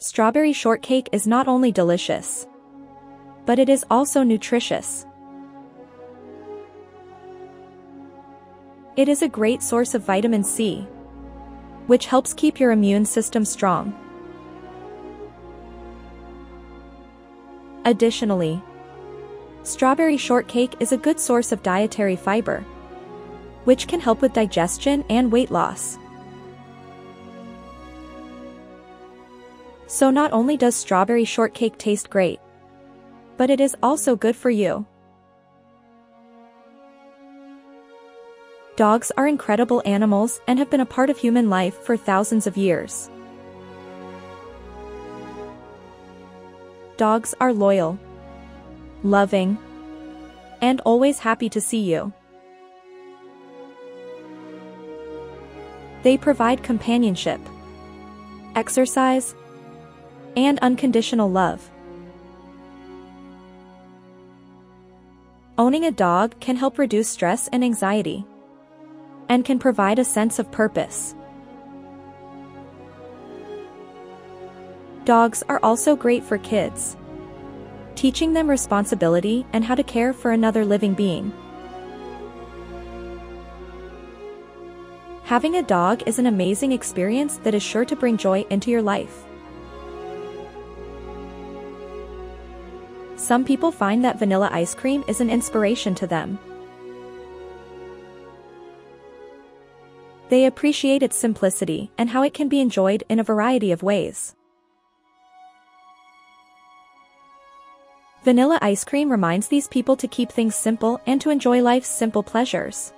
Strawberry shortcake is not only delicious, but it is also nutritious. It is a great source of vitamin C, which helps keep your immune system strong. Additionally, strawberry shortcake is a good source of dietary fiber, which can help with digestion and weight loss. So not only does strawberry shortcake taste great, but it is also good for you. Dogs are incredible animals and have been a part of human life for thousands of years. Dogs are loyal, loving, and always happy to see you. They provide companionship, exercise, and unconditional love. Owning a dog can help reduce stress and anxiety, and can provide a sense of purpose. Dogs are also great for kids, teaching them responsibility and how to care for another living being. Having a dog is an amazing experience that is sure to bring joy into your life. Some people find that vanilla ice cream is an inspiration to them. They appreciate its simplicity and how it can be enjoyed in a variety of ways. Vanilla ice cream reminds these people to keep things simple and to enjoy life's simple pleasures.